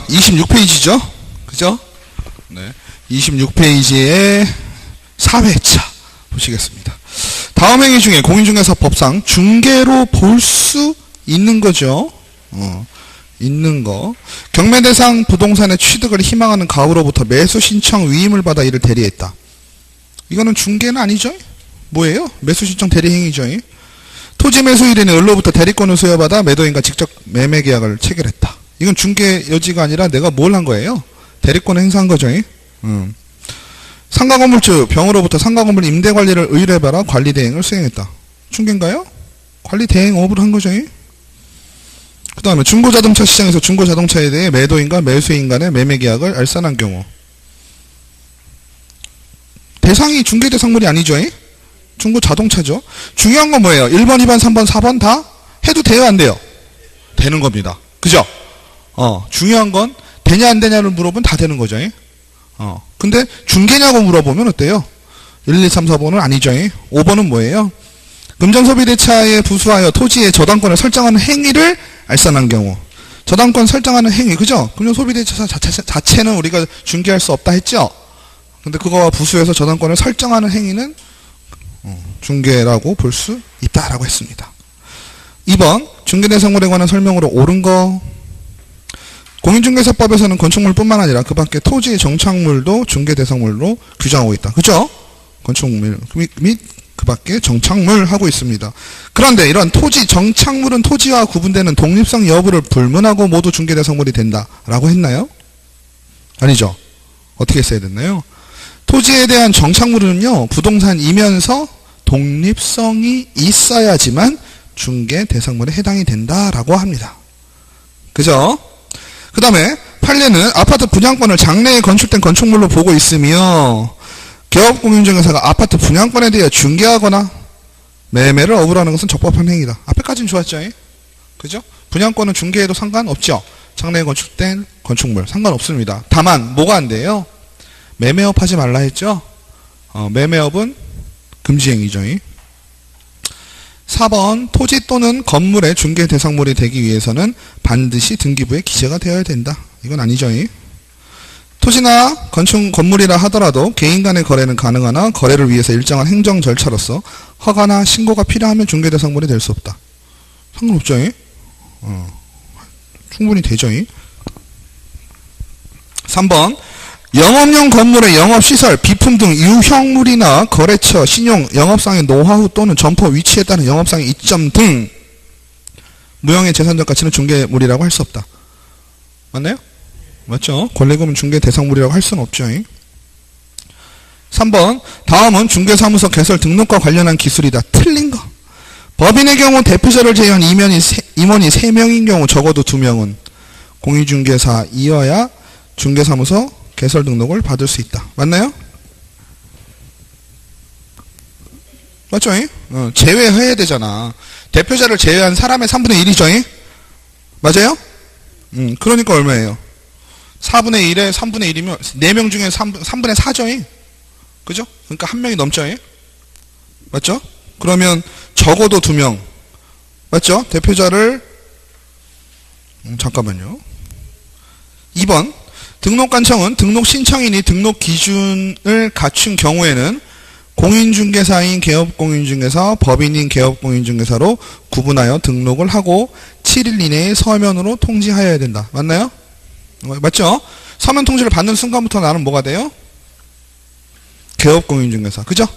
26페이지죠? 그죠? 네. 26페이지에 4회차 보시겠습니다. 다음 행위 중에 공인중개사법상 중개로 볼 수 있는 거죠. 있는 거. 경매 대상 부동산의 취득을 희망하는 가구로부터 매수 신청 위임을 받아 이를 대리했다. 이거는 중개는 아니죠? 뭐예요? 매수 신청 대리 행위죠. 토지 매수일에는 을로부터 대리권을 수여받아 매도인과 직접 매매 계약을 체결했다. 이건 중개 여지가 아니라 내가 뭘 한 거예요? 대리권을 행사한 거죠. 상가건물주 병으로부터 상가건물 임대관리를 의뢰받아 관리대행을 수행했다. 중개인가요? 관리대행업을 한 거죠. 그 다음에 중고자동차 시장에서 중고자동차에 대해 매도인과 매수인 간의 매매계약을 알선한 경우. 대상이 중개대상물이 아니죠. 중고자동차죠. 중요한 건 뭐예요? 1번, 2번, 3번, 4번 다 해도 돼요? 안 돼요? 되는 겁니다. 그죠? 중요한 건 되냐 안 되냐를 물어보면 다 되는 거죠. 근데 중개냐고 물어보면 어때요? 1, 2, 3, 4번은 아니죠. 5번은 뭐예요? 금전소비대차에 부수하여 토지의 저당권을 설정하는 행위를 알선한 경우. 저당권 설정하는 행위, 그죠? 금전소비대차 자체는 우리가 중개할 수 없다 했죠? 근데 그거와 부수해서 저당권을 설정하는 행위는 중개라고 볼 수 있다라고 했습니다. 2번, 중개대상물에 관한 설명으로 옳은 거. 공인중개사법에서는 건축물뿐만 아니라 그 밖에 토지의 정착물도 중개대상물로 규정하고 있다. 그죠? 건축물 및 그 밖에 정착물 하고 있습니다. 그런데 이런 토지 정착물은 토지와 구분되는 독립성 여부를 불문하고 모두 중개대상물이 된다라고 했나요? 아니죠. 어떻게 했어야 됐나요? 토지에 대한 정착물은요, 부동산이면서 독립성이 있어야지만 중개대상물에 해당이 된다라고 합니다. 그죠? 그 다음에 판례는 아파트 분양권을 장래에 건축된 건축물로 보고 있으며 개업공인중개사가 아파트 분양권에 대해 중개하거나 매매를 어불하는 것은 적법한 행위다. 앞에까지는 좋았죠. 그죠? 분양권은 중개해도 상관없죠. 장래에 건축된 건축물 상관없습니다. 다만 뭐가 안 돼요? 매매업 하지 말라 했죠. 매매업은 금지행위죠. 4번 토지 또는 건물의 중개 대상물이 되기 위해서는 반드시 등기부에 기재가 되어야 된다. 이건 아니죠. 토지나 건축 건물이라 하더라도 개인 간의 거래는 가능하나 거래를 위해서 일정한 행정 절차로서 허가나 신고가 필요하면 중개 대상물이 될 수 없다. 상관없죠. 충분히 되죠. 3번 영업용 건물의 영업시설, 비품 등 유형물이나 거래처, 신용, 영업상의 노하우 또는 점포 위치에 따른 영업상의 이점 등 무형의 재산적 가치는 중개물이라고 할 수 없다. 맞나요? 맞죠? 권리금은 중개 대상물이라고 할 수는 없죠. 3번 다음은 중개사무소 개설 등록과 관련한 기술이다. 틀린 거. 법인의 경우 대표자를 제외한 임원이 3명인 경우 적어도 2명은 공인중개사이어야 중개사무소 개설 등록을 받을 수 있다. 맞나요? 맞죠? 제외해야 되잖아. 대표자를 제외한 사람의 3분의 1이죠? 맞아요? 그러니까 얼마예요? 4분의 1에 3분의 1이면 4명 중에 3분의 4죠? 그죠? 그러니까 1명이 넘죠? 맞죠? 그러면 적어도 2명. 맞죠? 대표자를 잠깐만요. 2번 등록관청은 등록 신청인이 등록 기준을 갖춘 경우에는 공인중개사인 개업공인중개사, 법인인 개업공인중개사로 구분하여 등록을 하고 7일 이내에 서면으로 통지하여야 된다. 맞나요? 맞죠? 서면 통지를 받는 순간부터 나는 뭐가 돼요? 개업공인중개사. 그죠?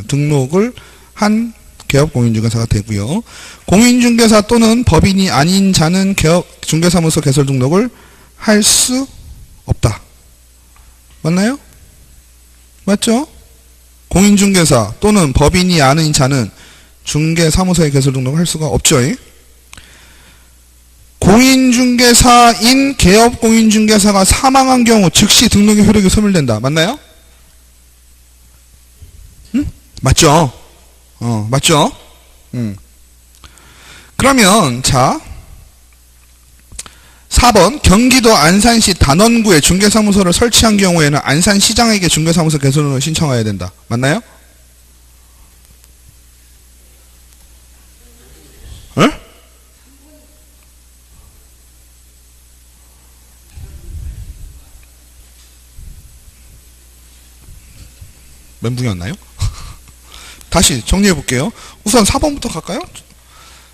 등록을 한 개업공인중개사가 되고요. 공인중개사 또는 법인이 아닌 자는 중개사무소 개설 등록을 할 수 없다. 맞나요? 맞죠? 공인중개사 또는 법인이 아닌 자는 중개사무소에 개설 등록을 할 수가 없죠. 공인중개사인 개업공인중개사가 사망한 경우 즉시 등록의 효력이 소멸된다. 맞나요? 맞죠? 맞죠? 그러면 자 4번 경기도 안산시 단원구에 중개사무소를 설치한 경우에는 안산시장에게 중개사무소 개설을 신청해야 된다. 맞나요? 에? 멘붕이었나요? 다시 정리해 볼게요. 우선 4번부터 갈까요?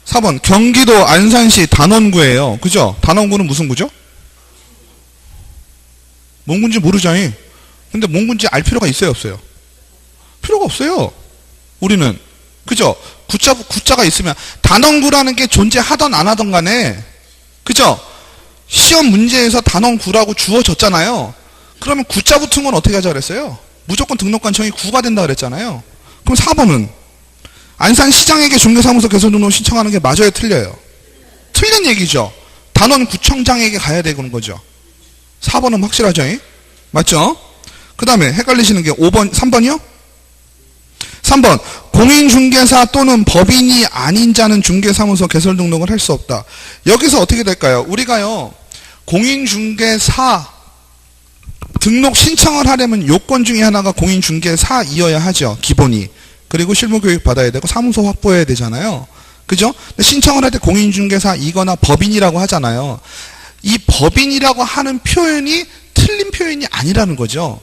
4번 경기도 안산시 단원구예요. 그죠? 단원구는 무슨 구죠? 뭔 군지 모르잖아요. 근데 뭔 군지 알 필요가 있어요, 없어요? 필요가 없어요. 우리는. 그죠? 구자가 있으면 단원구라는 게 존재하던 안 하던 간에 그죠? 시험 문제에서 단원구라고 주어졌잖아요. 그러면 구자 붙은 건 어떻게 하자 그랬어요? 무조건 등록관청이 구가 된다 그랬잖아요. 그럼 4번은 안산시장에게 중개사무소 개설 등록 신청하는 게 맞아요, 틀려요? 틀린 얘기죠. 단원구청장에게 가야 되는 거죠. 4번은 확실하죠? 맞죠? 그 다음에 헷갈리시는 게 5번, 3번이요? 3번 공인중개사 또는 법인이 아닌 자는 중개사무소 개설 등록을 할 수 없다. 여기서 어떻게 될까요? 우리가요 공인중개사 등록 신청을 하려면 요건 중에 하나가 공인중개사이어야 하죠. 기본이. 그리고 실무교육 받아야 되고 사무소 확보해야 되잖아요. 그죠? 근데 신청을 할 때 공인중개사이거나 법인이라고 하잖아요. 이 법인이라고 하는 표현이 틀린 표현이 아니라는 거죠.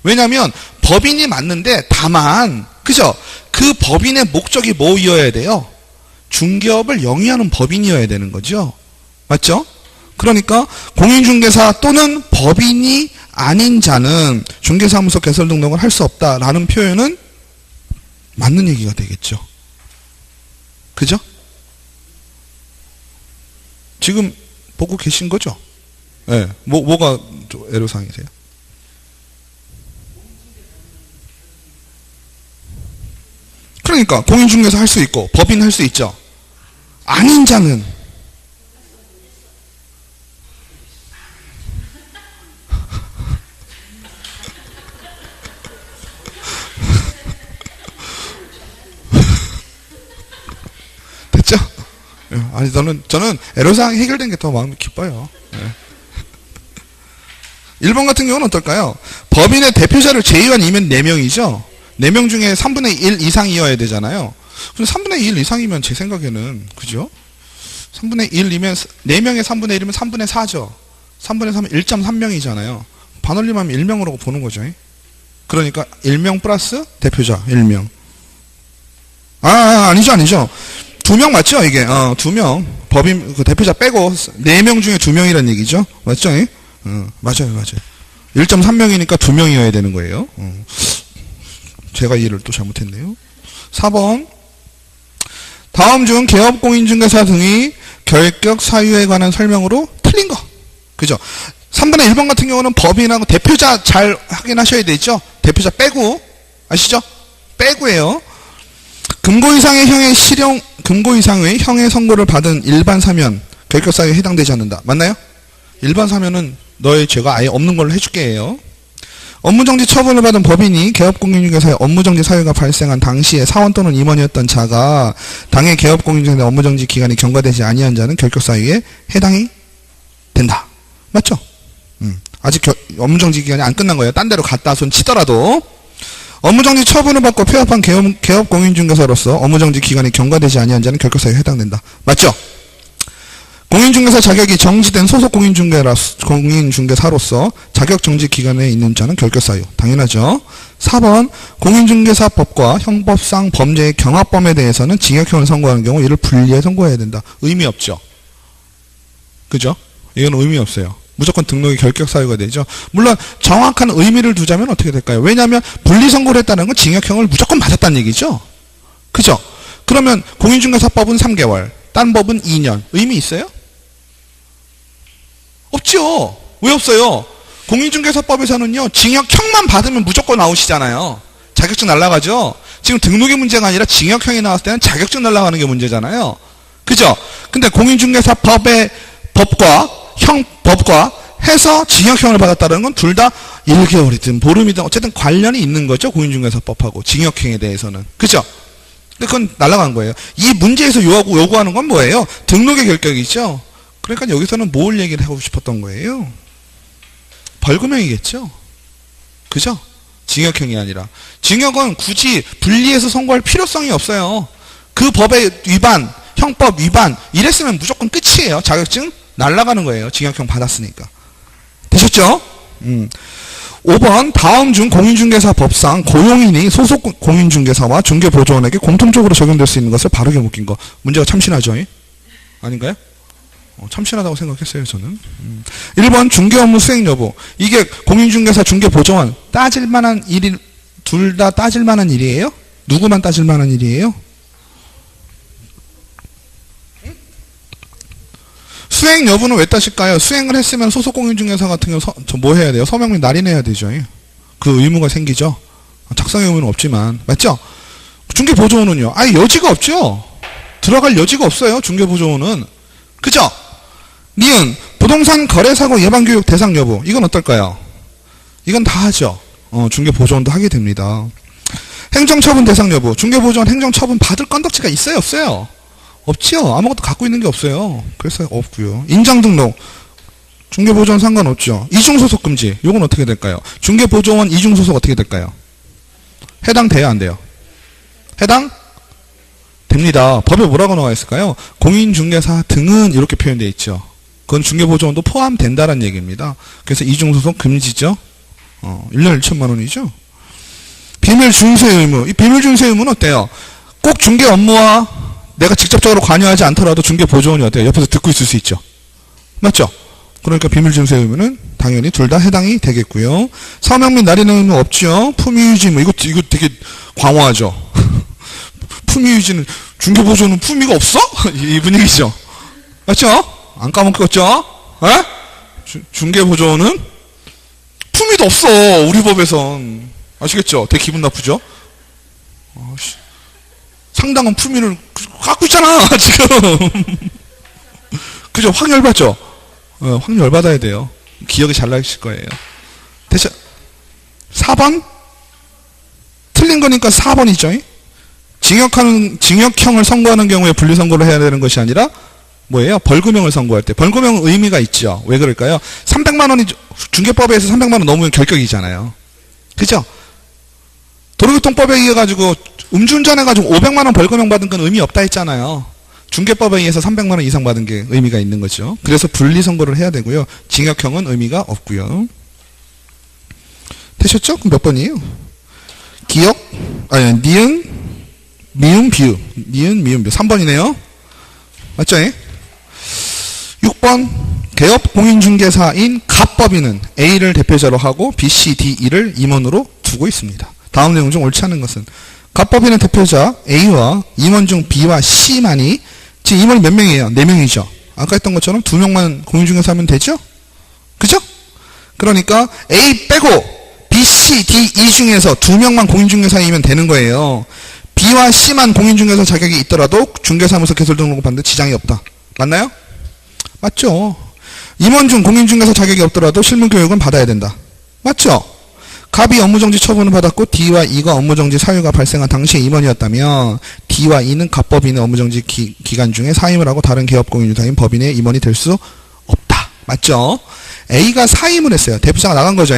왜냐하면 법인이 맞는데 다만 그죠? 그 법인의 목적이 뭐이어야 돼요? 중개업을 영위하는 법인이어야 되는 거죠. 맞죠? 그러니까 공인중개사 또는 법인이 아닌 자는 중개사무소 개설 등록을 할 수 없다라는 표현은 맞는 얘기가 되겠죠. 그죠? 지금 보고 계신 거죠? 예. 네. 뭐가 애로사항이세요? 그러니까 공인중개사 할 수 있고 법인 할 수 있죠. 아닌 자는 됐죠? 아니 저는 애로사항이 해결된 게 더 마음이 기뻐요. 네. 1번 같은 경우는 어떨까요? 법인의 대표자를 제의원이면 4명이죠. 4명 중에 3분의 1 이상이어야 되잖아요. 근데 3분의 1 이상이면 제 생각에는 그죠? 3분의 1이면 4명의 3분의 1이면 3분의 4죠. 3분의 3은 1.3명이잖아요. 반올림하면 1명으로 보는 거죠. 그러니까 1명 플러스 대표자 1명. 아니죠. 2명 맞죠? 이게 2명 법인 그 대표자 빼고 4명 중에 2명이란 얘기죠. 맞죠? 맞아요. 1.3명이니까 2명이어야 되는 거예요. 제가 이해를 또 잘못했네요. 4번 다음 중 개업공인중개사 등의 결격 사유에 관한 설명으로 틀린 거. 그죠? 3번의 1번 같은 경우는 법인하고 대표자 잘 확인하셔야 되죠. 대표자 빼고 아시죠? 빼고예요. 금고 이상의 형의 선고를 받은 일반 사면 결격 사유에 해당되지 않는다. 맞나요? 일반 사면은 너의 죄가 아예 없는 걸로 해줄게 해요. 업무정지 처분을 받은 법인이 개업공인중개사의 업무정지 사유가 발생한 당시에 사원 또는 임원이었던 자가 당해 개업공인중개사의 업무정지 기간이 경과되지 아니한 자는 결격 사유에 해당이 된다. 맞죠? 아직 업무정지 기간이 안 끝난 거예요. 딴 데로 갔다 손 치더라도 업무정지 처분을 받고 폐업한 개업공인중개사로서 업무정지 기간이 경과되지 아니한 자는 결격 사유에 해당된다. 맞죠? 공인중개사 자격이 정지된 소속 공인중개사로서 자격 정지 기간에 있는 자는 결격 사유. 당연하죠. 4번 공인중개사법과 형법상 범죄의 경합범에 대해서는 징역형을 선고하는 경우 이를 분리해 선고해야 된다. 의미 없죠. 그죠? 이건 의미 없어요. 무조건 등록이 결격 사유가 되죠. 물론 정확한 의미를 두자면 어떻게 될까요? 왜냐하면 분리 선고를 했다는 건 징역형을 무조건 맞았다는 얘기죠. 그죠? 그러면 공인중개사법은 3개월, 딴 법은 2년. 의미 있어요? 없죠. 왜 없어요? 공인중개사법에서는요, 징역형만 받으면 무조건 아웃이잖아요. 자격증 날라가죠? 지금 등록이 문제가 아니라 징역형이 나왔을 때는 자격증 날라가는 게 문제잖아요. 그죠? 근데 공인중개사법의 법과 형법과 해서 징역형을 받았다는 건 둘 다 1개월이든 보름이든 어쨌든 관련이 있는 거죠. 공인중개사법하고 징역형에 대해서는. 그죠? 근데 그건 날라간 거예요. 이 문제에서 요구하는 건 뭐예요? 등록의 결격이죠. 그러니까 여기서는 뭘 얘기를 하고 싶었던 거예요? 벌금형이겠죠. 그죠? 징역형이 아니라. 징역은 굳이 분리해서 선고할 필요성이 없어요. 그 법의 위반, 형법 위반 이랬으면 무조건 끝이에요. 자격증 날라가는 거예요. 징역형 받았으니까. 되셨죠? 5번 다음 중 공인중개사 법상 고용인이 소속 공인중개사와 중개보조원에게 공통적으로 적용될 수 있는 것을 바르게 묶인 거. 문제가 참신하죠? 아닌가요? 참신하다고 생각했어요, 저는. 1번 중개업무 수행 여부. 이게 공인중개사 중개보조원 따질 만한 일이, 둘 다 따질 만한 일이에요? 누구만 따질 만한 일이에요? 수행 여부는 왜 따질까요? 수행을 했으면 소속 공인중개사 같은 경우 뭐 해야 돼요? 서명 및 날인해야 되죠. 그 의무가 생기죠. 작성의 의무는 없지만. 맞죠? 중개보조원은요. 아예 여지가 없죠. 들어갈 여지가 없어요. 중개보조원은. 그죠? 니은 부동산 거래사고 예방교육 대상 여부. 이건 어떨까요? 이건 다 하죠. 중개보조원도 하게 됩니다. 행정처분 대상 여부. 중개보조원 행정처분 받을 건덕지가 있어요? 없어요? 없지요. 아무것도 갖고 있는 게 없어요. 그래서 없고요. 인장등록. 중개보조원 상관없죠. 이중소속 금지. 요건 어떻게 될까요? 중개보조원 이중소속 어떻게 될까요? 해당돼요? 안 돼요? 해당? 됩니다. 법에 뭐라고 나와 있을까요? 공인중개사 등은 이렇게 표현되어 있죠. 그건 중개보조원도 포함된다는 얘기입니다. 그래서 이중소속 금지죠. 1년 1천만 원이죠. 비밀중세 의무. 이 비밀중세 의무는 어때요? 꼭 중개 업무와 내가 직접적으로 관여하지 않더라도 중개보조원이 어때요? 옆에서 듣고 있을 수 있죠. 맞죠? 그러니까 비밀중세 의무는 당연히 둘 다 해당이 되겠고요. 서명 및 날인 의무 없죠. 품위유지 뭐 이거 되게 광호하죠. 품위유지는 중개보조원은 품위가 없어? 이 분위기죠. 맞죠? 안 까먹었죠? 중개보조원은 품위도 없어. 우리 법에선. 아시겠죠? 되게 기분 나쁘죠? 상당한 품위를 갖고 있잖아, 지금. 그죠? 확 열받죠? 확 열받아야 돼요. 기억이 잘 나실 거예요. 대체, 4번? 틀린 거니까 4번이죠? 징역형을 선고하는 경우에 분리선고를 해야 되는 것이 아니라, 뭐예요? 벌금형을 선고할 때. 벌금형 의미가 있죠. 왜 그럴까요? 300만 원이, 중개법에서 300만 원 넘으면 결격이잖아요. 그죠? 도로교통법에 의해 가지고 음주운전 해가지고 500만 원 벌금형 받은 건 의미 없다 했잖아요. 중개법에 의해서 300만 원 이상 받은 게 의미가 있는 거죠. 그래서 분리선고를 해야 되고요. 징역형은 의미가 없고요. 되셨죠? 그럼 몇 번이에요? 니은, 미음, 비읍. 니은, 미음, 비읍. 3번이네요. 맞죠? 6번. 개업 공인중개사인 갑법인은 A를 대표자로 하고 B, C, D, E를 임원으로 두고 있습니다. 다음 내용 중 옳지 않은 것은 갑법인의 대표자 A와 임원 중 B와 C만이 지금 임원이 몇 명이에요? 4명이죠. 아까 했던 것처럼 2명만 공인중개사 하면 되죠? 그죠? 그러니까 A 빼고 B, C, D, E 중에서 2명만 공인중개사이면 되는 거예요. B와 C만 공인중개사 자격이 있더라도 중개사무소 개설 등록을 받는데 지장이 없다. 맞나요? 맞죠? 임원 중 공인중개사 자격이 없더라도 실무교육은 받아야 된다. 맞죠? 갑이 업무정지 처분을 받았고 D와 E가 업무정지 사유가 발생한 당시에 임원이었다면 D와 E는 갑법인의 업무정지 기간 중에 사임을 하고 다른 개업공인중개사인 법인의 임원이 될 수 없다. 맞죠? A가 사임을 했어요. 대표자가 나간 거죠.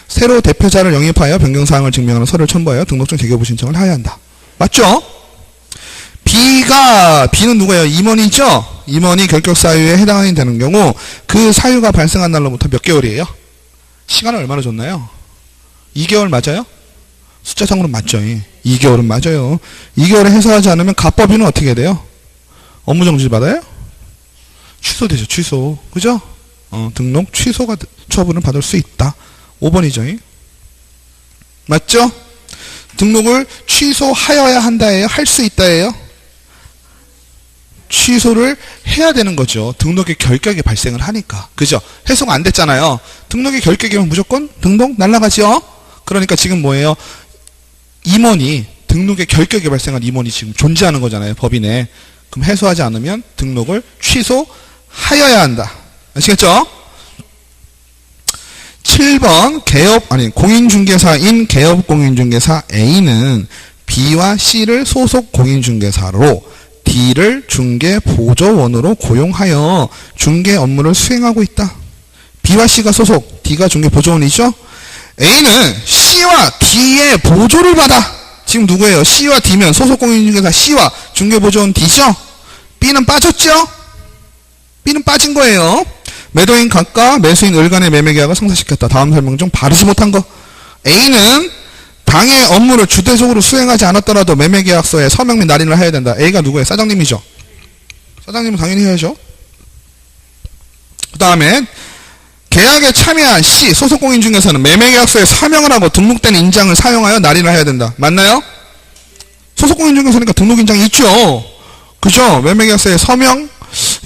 새로 대표자를 영입하여 변경사항을 증명하는 서류를 첨부하여 등록증 재개부 신청을 해야 한다. 맞죠? B는 누구예요? 임원이죠? 임원이 결격 사유에 해당이 되는 경우 그 사유가 발생한 날로부터 몇 개월이에요? 시간을 얼마나 줬나요? 2개월 맞아요? 숫자상으로 맞죠? 2개월은 맞아요. 2개월에 해소하지 않으면 갑법인은 어떻게 돼요? 업무정지 받아요? 취소되죠. 취소. 그죠? 등록 취소가 처분을 받을 수 있다. 5번이죠. 맞죠? 등록을 취소하여야 한다예요? 할 수 있다예요? 취소를 해야 되는 거죠. 등록의 결격이 발생을 하니까. 그죠? 해소가 안 됐잖아요. 등록의 결격이면 무조건 등록 날라가죠? 그러니까 지금 뭐예요? 임원이, 등록의 결격이 발생한 임원이 지금 존재하는 거잖아요. 법인에. 그럼 해소하지 않으면 등록을 취소하여야 한다. 아시겠죠? 7번 공인중개사인 개업공인중개사 A는 B와 C를 소속 공인중개사로 D를 중개보조원으로 고용하여 중개 업무를 수행하고 있다. B와 C가 소속, D가 중개보조원이죠? A는 C와 D의 보조를 받아. 지금 누구예요? C와 D면 소속 공인중개사 C와 중개보조원 D죠? B는 빠졌죠? B는 빠진 거예요. 매도인 각과 매수인 을 간의 매매계약을 성사시켰다. 다음 설명 중 바르지 못한 거. A는 당의 업무를 주도적으로 수행하지 않았더라도 매매계약서에 서명 및 날인을 해야 된다. A가 누구예요? 사장님이죠. 사장님은 당연히 해야죠. 그 다음에 계약에 참여한 C 소속공인 중에서는 매매계약서에 서명을 하고 등록된 인장을 사용하여 날인을 해야 된다. 맞나요? 소속공인 중에서니까 등록 인장이 있죠. 그죠? 매매계약서에 서명,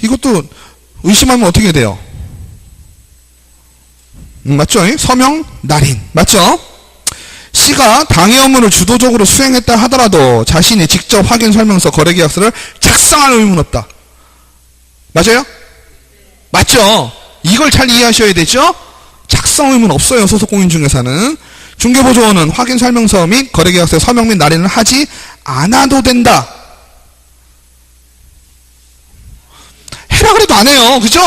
이것도 의심하면 어떻게 돼요? 맞죠? 서명, 날인. 맞죠? C가 당의 업무를 주도적으로 수행했다 하더라도 자신이 직접 확인 설명서 거래계약서를 작성할 의무는 없다. 맞아요? 맞죠? 이걸 잘 이해하셔야 되죠? 작성 의무는 없어요. 소속공인 중개사는. 중개보조원은 확인 설명서 및 거래계약서에 서명 및 날인을 하지 않아도 된다. 해라 그래도 안 해요. 그죠?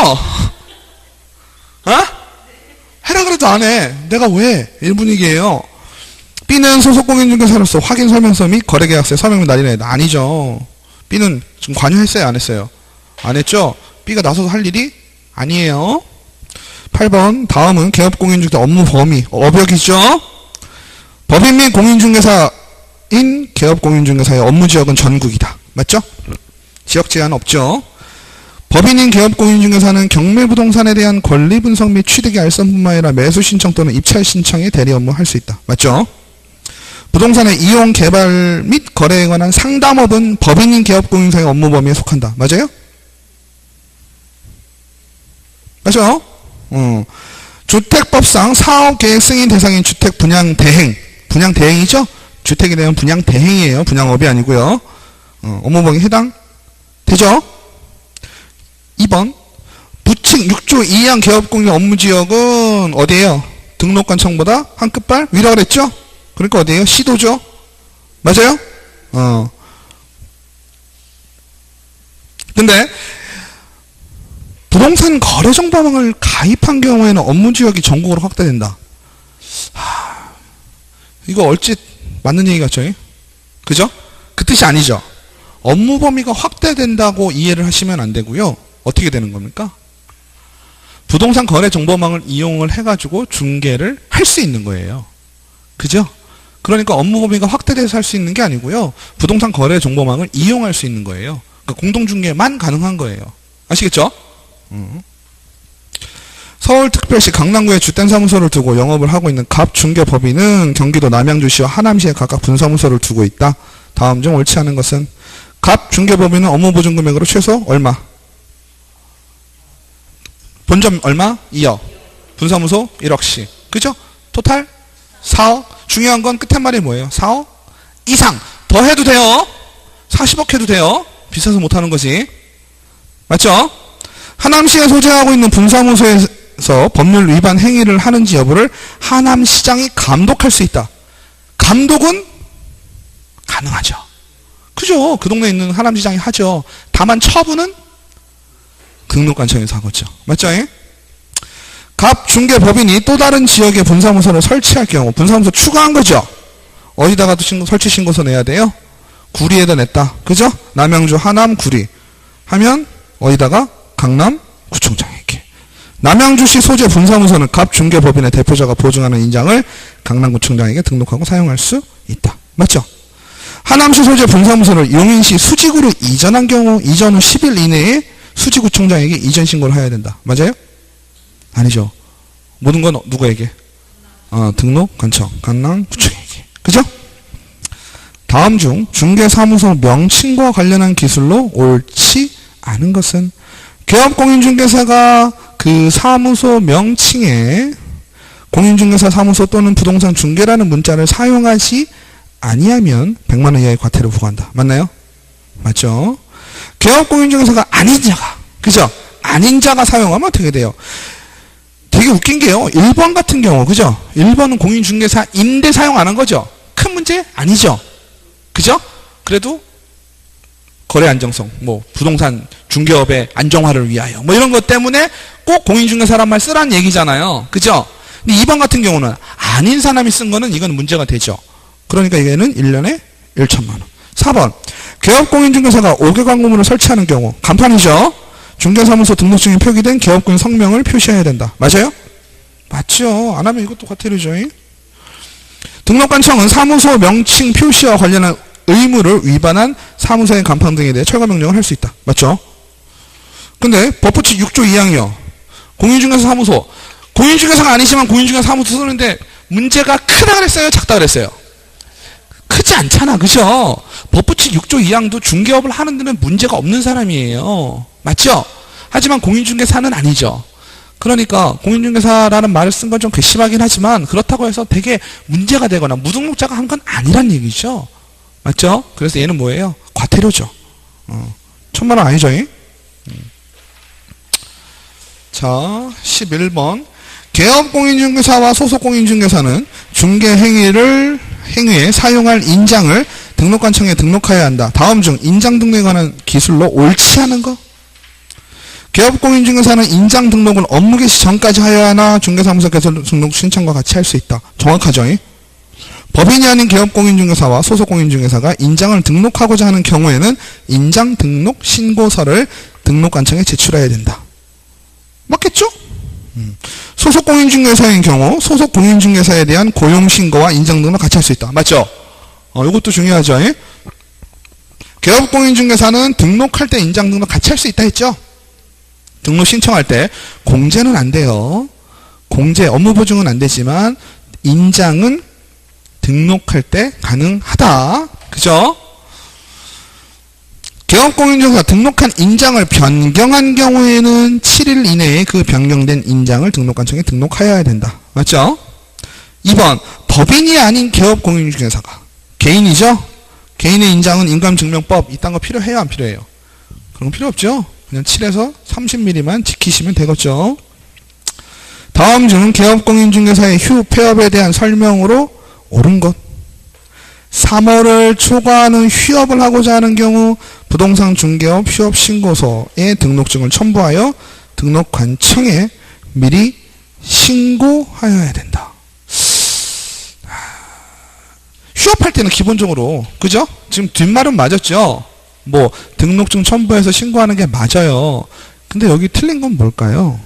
해라 그래도 안 해. 내가 왜? 이 분위기예요. B는 소속공인중개사로서 확인 설명서 및 거래계약서에 서명 및 날인을 해야 돼. 아니죠. B는 지금 관여했어요? 안 했어요? 안 했죠? B가 나서서 할 일이 아니에요. 8번 다음은 개업공인중개사 업무 범위 업역이죠. 법인 및 공인중개사인 개업공인중개사의 업무지역은 전국이다. 맞죠? 지역 제한 없죠. 법인인 개업공인중개사는 경매부동산에 대한 권리분석 및 취득의 알선뿐만 아니라 매수신청 또는 입찰 신청에 대리 업무 할 수 있다. 맞죠? 부동산의 이용, 개발 및 거래에 관한 상담업은 법인인 개업공인중개사의 업무 범위에 속한다. 맞아요? 맞죠? 주택법상 사업계획 승인 대상인 주택 분양 대행. 분양 대행이죠? 주택에 대한 분양 대행이에요. 분양업이 아니고요. 업무 범위에 해당 되죠? 2번 부칙 6조 2항 개업공인 업무지역은 어디예요? 등록관청보다 한 끝발 위라고 그랬죠? 그러니까 어디예요? 시도죠? 맞아요? 근데 부동산 거래정보망을 가입한 경우에는 업무지역이 전국으로 확대된다. 이거 얼핏 맞는 얘기 같죠? 그죠? 그 뜻이 아니죠. 업무 범위가 확대된다고 이해를 하시면 안 되고요. 어떻게 되는 겁니까? 부동산 거래 정보망을 이용을 해가지고 중개를 할 수 있는 거예요. 그죠? 그러니까 업무 범위가 확대돼서 할 수 있는 게 아니고요. 부동산 거래 정보망을 이용할 수 있는 거예요. 그러니까 공동중개만 가능한 거예요. 아시겠죠? 서울특별시 강남구에 주된 사무소를 두고 영업을 하고 있는 갑중개법인은 경기도 남양주시와 하남시에 각각 분사무소를 두고 있다. 다음 중 옳지 않은 것은 갑중개법인은 업무보증금액으로 최소 얼마? 본점 얼마? 2억. 분사무소 1억씩. 그죠? 토탈 4억. 중요한 건 끝에 말이 뭐예요? 4억 이상. 더 해도 돼요. 40억 해도 돼요. 비싸서 못하는 거지. 맞죠? 하남시에 소재하고 있는 분사무소에서 법률 위반 행위를 하는지 여부를 하남시장이 감독할 수 있다. 감독은 가능하죠. 그죠? 그 동네에 있는 하남시장이 하죠. 다만 처분은 등록관청에서 하겠죠. 맞죠? 갑중개법인이 또 다른 지역에 분사무소를 설치할 경우 분사무소 추가한 거죠. 어디다가 설치 신고서 내야 돼요? 구리에다 냈다. 그죠? 남양주 하남 구리 하면 어디다가? 강남구청장에게. 남양주시 소재 분사무소는 갑중개법인의 대표자가 보증하는 인장을 강남구청장에게 등록하고 사용할 수 있다. 맞죠? 하남시 소재 분사무소를 용인시 수지구로 이전한 경우 이전 후 10일 이내에 수지구청장에게 이전 신고를 해야 된다. 맞아요? 아니죠. 모든 건 누구에게? 등록관청, 강남구청에게. 그죠? 다음 중 중개사무소 명칭과 관련한 기술로 옳지 않은 것은 개업공인중개사가 그 사무소 명칭에 공인중개사 사무소 또는 부동산 중개라는 문자를 사용하지 아니하면 100만 원 이하의 과태료 부과한다. 맞나요? 맞죠? 개업공인중개사가 아닌 자가, 그죠? 아닌 자가 사용하면 어떻게 돼요? 되게 웃긴 게요. 1번 같은 경우, 그죠? 1번은 공인중개사인데 사용 안 한 거죠? 큰 문제 아니죠? 그죠? 그래도 거래 안정성, 부동산 중개업의 안정화를 위하여, 이런 것 때문에 꼭 공인중개사란 말 쓰라는 얘기잖아요. 그죠? 근데 2번 같은 경우는 아닌 사람이 쓴 거는 이건 문제가 되죠. 그러니까 이게는 1년에 1천만 원. 4번. 개업공인중개사가 5개 광고물을 설치하는 경우, 간판이죠? 중개사무소 등록증에 표기된 개업군 성명을 표시해야 된다. 맞아요? 맞죠. 안 하면 이것도 과태료죠. 등록관청은 사무소 명칭 표시와 관련한 의무를 위반한 사무소의 간판 등에 대해 철거 명령을 할 수 있다. 맞죠? 근데 법규칙 6조 2항이요. 공인중개사 사무소. 공인중개사가 아니지만 공인중개사 사무소 쓰는데 문제가 크다 그랬어요? 작다 그랬어요? 크지 않잖아. 그죠? 법규칙 6조 2항도 중개업을 하는 데는 문제가 없는 사람이에요. 맞죠? 하지만 공인중개사는 아니죠. 그러니까 공인중개사라는 말을 쓴 건 좀 괘씸하긴 하지만 그렇다고 해서 되게 문제가 되거나 무등록자가 한 건 아니란 얘기죠. 맞죠? 그래서 얘는 뭐예요? 과태료죠. 1,000만 원 아니죠? 자, 11번. 개업공인중개사와 소속공인중개사는 중개행위에 사용할 인장을 등록관청에 등록해야 한다. 다음 중 인장 등록에 관한 기술로 옳지 않은 거? 개업공인중개사는 인장 등록을 업무 개시 전까지 하여야 하나 중개사무소 개설 등록 신청과 같이 할 수 있다. 정확하죠? 법인이 아닌 개업공인중개사와 소속공인중개사가 인장을 등록하고자 하는 경우에는 인장 등록 신고서를 등록관청에 제출해야 된다. 맞겠죠? 소속공인중개사인 경우 소속공인중개사에 대한 고용신고와 인장등록 같이 할 수 있다. 맞죠? 이것도 중요하죠. 개업공인중개사는 등록할 때 인장등록 같이 할 수 있다 했죠? 등록 신청할 때 공제는 안 돼요. 공제, 업무보증은 안 되지만 인장은 등록할 때 가능하다. 그죠? 개업공인중개사 등록한 인장을 변경한 경우에는 7일 이내에 그 변경된 인장을 등록관청에 등록하여야 된다. 맞죠? 2번 법인이 아닌 개업공인중개사가 개인이죠? 개인의 인장은 인감증명법 이딴 거 필요해요? 안 필요해요? 그런 거 필요 없죠? 그냥 7에서 30mm만 지키시면 되겠죠? 다음 중 개업공인중개사의 휴 폐업에 대한 설명으로 옳은 것. 3월을 초과하는 휴업을 하고자 하는 경우 부동산 중개업 휴업신고서에 등록증을 첨부하여 등록관청에 미리 신고하여야 된다. 휴업할 때는 기본적으로 그죠? 지금 뒷말은 맞았죠? 뭐 등록증 첨부해서 신고하는 게 맞아요. 근데 여기 틀린 건 뭘까요?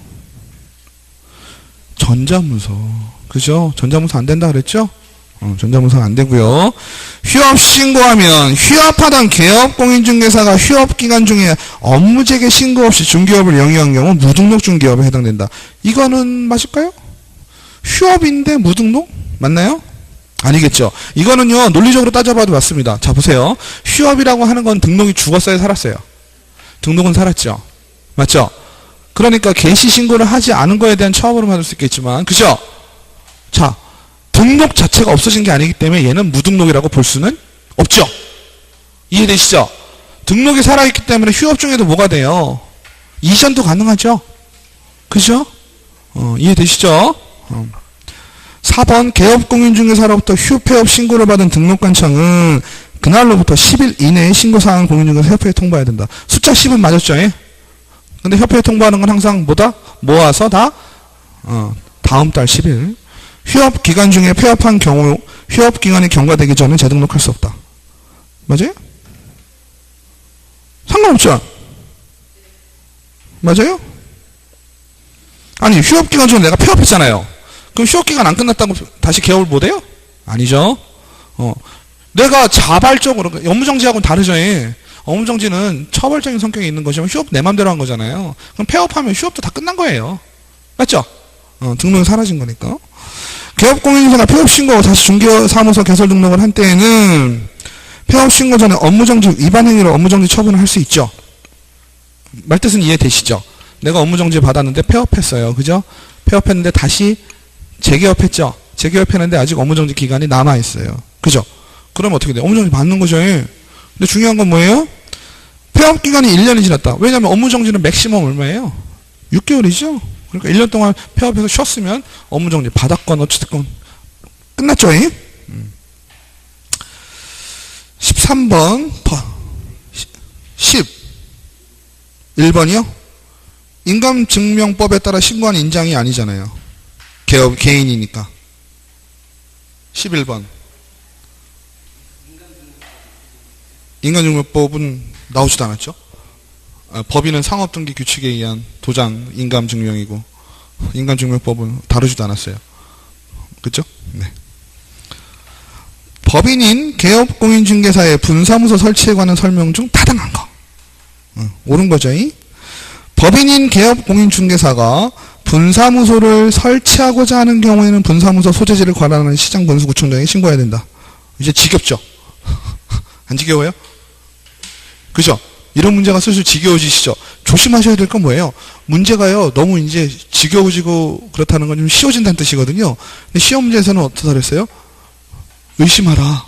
전자문서. 그죠? 전자문서 안 된다 그랬죠? 전자문서는 안 되고요. 휴업 신고하면 휴업하던 개업공인중개사가 휴업기간 중에 업무재개 신고 없이 중개업을 영위한 경우 무등록 중개업에 해당된다. 이거는 맞을까요? 휴업인데 무등록? 맞나요? 아니겠죠. 이거는요 논리적으로 따져봐도 맞습니다. 자 보세요. 휴업이라고 하는 건 등록이 죽었어요 살았어요? 등록은 살았죠. 맞죠? 그러니까 개시 신고를 하지 않은 거에 대한 처벌을 받을 수 있겠지만 그죠? 자 등록 자체가 없어진 게 아니기 때문에 얘는 무등록이라고 볼 수는 없죠. 이해되시죠? 등록이 살아있기 때문에 휴업 중에도 뭐가 돼요? 이전도 가능하죠. 그죠? 이해되시죠? 4번 개업공인중개사로부터 휴폐업 신고를 받은 등록관청은 그날로부터 10일 이내에 신고사항을 공인중개사 협회에 통보해야 된다. 숫자 10은 맞았죠? 근데 협회에 통보하는 건 항상 뭐다? 모아서 다 다음 달 10일. 휴업 기간 중에 폐업한 경우 휴업 기간이 경과되기 전에 재등록할 수 없다. 맞아요? 상관없죠? 맞아요? 아니 휴업 기간 중에 내가 폐업했잖아요. 그럼 휴업 기간 안 끝났다고 다시 개업을 못해요? 아니죠. 내가 자발적으로 업무정지하고는 다르죠. 업무정지는 처벌적인 성격이 있는 것이면 휴업 내 맘대로 한 거잖아요. 그럼 폐업하면 휴업도 다 끝난 거예요. 맞죠? 등록이 사라진 거니까. 개업공인중개사가 폐업신고하고 다시 중개사무소 개설 등록을 한 때에는 폐업신고 전에 업무정지 위반 행위로 업무정지 처분을 할 수 있죠. 말뜻은 이해되시죠? 내가 업무정지 받았는데 폐업했어요. 그죠? 폐업했는데 다시 재개업했죠. 재개업했는데 아직 업무정지 기간이 남아있어요. 그죠? 그럼 어떻게 돼요? 업무정지 받는 거죠. 근데 중요한 건 뭐예요? 폐업기간이 1년이 지났다. 왜냐하면 업무정지는 맥시멈 얼마예요? 6개월이죠? 그러니까 1년 동안 폐업해서 쉬었으면 업무정지 받았건 어쨌든 끝났죠. 13번 11번이요? 인감증명법에 따라 신고한 인장이 아니잖아요. 개인이니까. 11번 인감증명법은 나오지도 않았죠? 법인은 상업등기 규칙에 의한 도장, 인감증명이고 인감증명법은 다루지도 않았어요. 그죠? 네. 법인인 개업공인중개사의 분사무소 설치에 관한 설명 중 타당한 거. 옳은 거죠. 법인인 개업공인중개사가 분사무소를 설치하고자 하는 경우에는 분사무소 소재지를 관할하는 시장군수구청장에 신고해야 된다. 이제 지겹죠? 안 지겨워요? 그죠? 이런 문제가 슬슬 지겨워지시죠? 조심하셔야 될 건 뭐예요? 문제가요, 너무 이제 지겨워지고 그렇다는 건 좀 쉬워진다는 뜻이거든요. 근데 시험 문제에서는 어떻게 그랬어요? 의심하라.